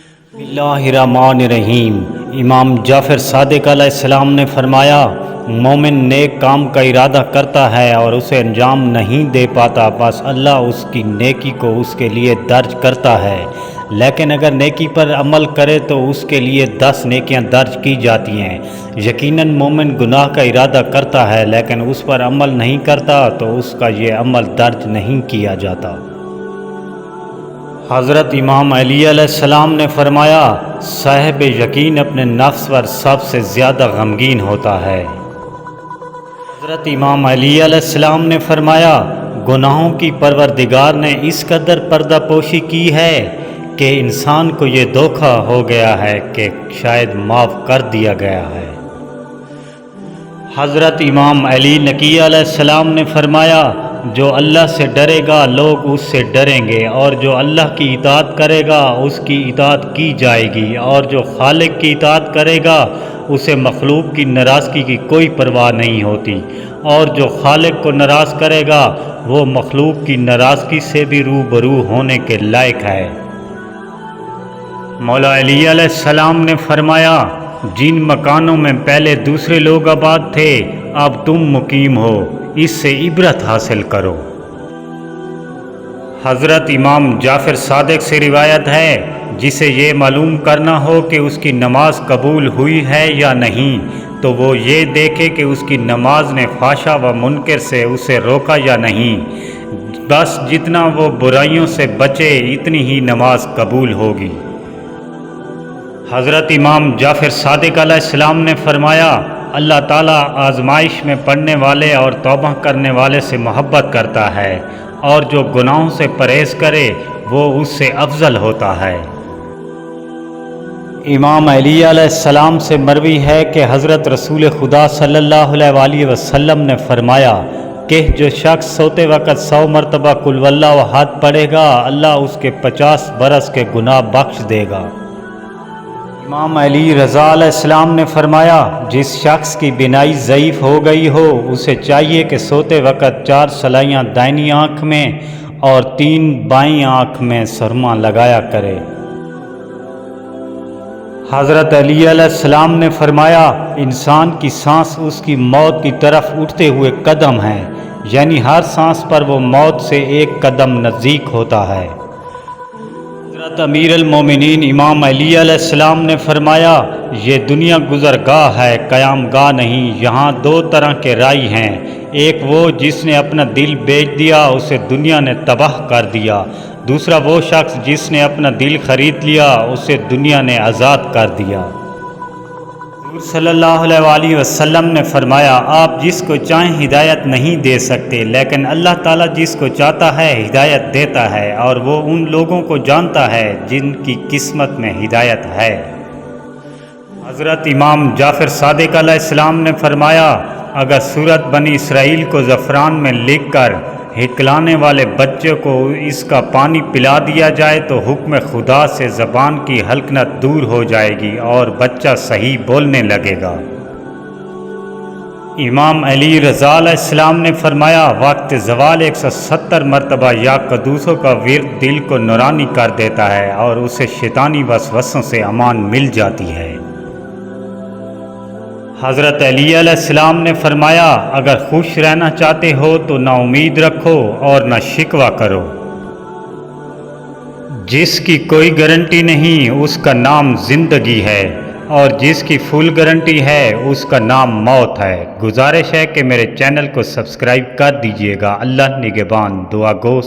बिस्मिल्लाहिर्रहमानिर्रहीम। इमाम जाफ़र सादिक़ अलैहिस्सलाम ने फरमाया, मोमिन नेक काम का इरादा करता है और उसे अंजाम नहीं दे पाता, बस अल्लाह उसकी नेकी को उसके लिए दर्ज करता है। लेकिन अगर नेकी पर अमल करे तो उसके लिए 10 नेकियां दर्ज की जाती हैं। यकीनन मोमिन गुनाह का इरादा करता है लेकिन उस पर अमल नहीं करता तो उसका ये अमल दर्ज नहीं किया जाता। हज़रत इमाम अली अलैहिस्सलाम ने फरमाया, साहिब यकीन अपने नफ्स पर सबसे ज़्यादा गमगीन होता है। हज़रत इमाम अली अलैहिस्सलाम ने फरमाया, गुनाहों की परवरदिगार ने इस कदर पर्दापोशी की है कि इंसान को ये धोखा हो गया है कि शायद माफ़ कर दिया गया है। हज़रत इमाम अली नकी अलैहिस्सलाम ने फरमाया, जो अल्लाह से डरेगा लोग उससे डरेंगे और जो अल्लाह की इताअत करेगा उसकी इताअत की जाएगी और जो खालिक की इताअत करेगा उसे मखलूक की नाराज़गी की कोई परवाह नहीं होती और जो खालिक को नाराज़ करेगा वो मखलूक की नाराज़गी से भी रूबरू होने के लायक है। मौला अली अलैहिस्सलाम ने फरमाया, जिन मकानों में पहले दूसरे लोग आबाद थे अब तुम मुकीम हो, इससे इबरत हासिल करो। हज़रत इमाम जाफ़र सादिक़ से रिवायत है, जिसे ये मालूम करना हो कि उसकी नमाज कबूल हुई है या नहीं तो वो ये देखे कि उसकी नमाज ने फाशा व मुनकर से उसे रोका या नहीं। बस जितना वो बुराइयों से बचे इतनी ही नमाज कबूल होगी। हज़रत इमाम जाफ़र सादिक़ अलैहिस्सलाम ने फरमाया, अल्लाह ताला आजमाइश में पड़ने वाले और तौबा करने वाले से मोहब्बत करता है और जो गुनाहों से परहेज़ करे वो उससे अफजल होता है। इमाम अली अलैहिस्सलाम से मरवी है कि हज़रत रसूल खुदा सल्लल्लाहु अलैहि वसल्लम ने फरमाया कि जो शख्स सोते वक़्त 100 मरतबा कुल वल्लाहु अहद पढ़ेगा अल्लाह उसके 50 बरस के गुनाह बख्श देगा। इमाम अली रज़ा अलैहिस्सलाम ने फरमाया, जिस शख्स की बिनाई ज़ईफ़ हो गई हो उसे चाहिए कि सोते वक़्त 4 सलाइयाँ दाहिनी आँख में और 3 बाईं आँख में सुरमा लगाया करे। हज़रत अली अलैहिस्सलाम ने फरमाया, इंसान की सांस उसकी मौत की तरफ उठते हुए कदम हैं, यानी हर सांस पर वो मौत से एक कदम नज़दीक होता है। हज़रत अमीर अल-मोमिनीन इमाम अली अलैहिस्सलाम ने फरमाया, ये दुनिया गुज़रगाह है, क़यामगाह नहीं। यहाँ 2 तरह के राई हैं, एक वो जिसने अपना दिल बेच दिया उसे दुनिया ने तबाह कर दिया, दूसरा वो शख्स जिसने अपना दिल ख़रीद लिया उसे दुनिया ने आज़ाद कर दिया। हुज़ूर सल्लल्लाहु अलैहि वसल्लम ने फरमाया, आप जिसको चाहें हिदायत नहीं दे सकते लेकिन अल्लाह ताला जिसको चाहता है हिदायत देता है और वो उन लोगों को जानता है जिनकी किस्मत में हिदायत है। हज़रत इमाम जाफ़र सादिक़ अलैहिस्सलाम ने फरमाया, अगर सूरत बनी इसराइल को ज़फ़रान में लिख कर हिकलाने वाले बच्चे को इसका पानी पिला दिया जाए तो हुक्म खुदा से ज़बान की हल्कनत दूर हो जाएगी और बच्चा सही बोलने लगेगा। इमाम अली रज़ा अलैहिस्सलाम ने फरमाया, वक्त ज़वाल 170 मरतबा या कदूसों का विर्द दिल को नूरानी कर देता है और उसे शैतानी वसवसों से अमान मिल जाती है। हज़रत अली अलैहिस्सलाम ने फरमाया, अगर खुश रहना चाहते हो तो ना उम्मीद रखो और ना शिकवा करो। जिसकी कोई गारंटी नहीं उसका नाम ज़िंदगी है और जिसकी फुल गारंटी है उसका नाम मौत है। गुजारिश है कि मेरे चैनल को सब्सक्राइब कर दीजिएगा। अल्लाह निगहबान। दुआ गो।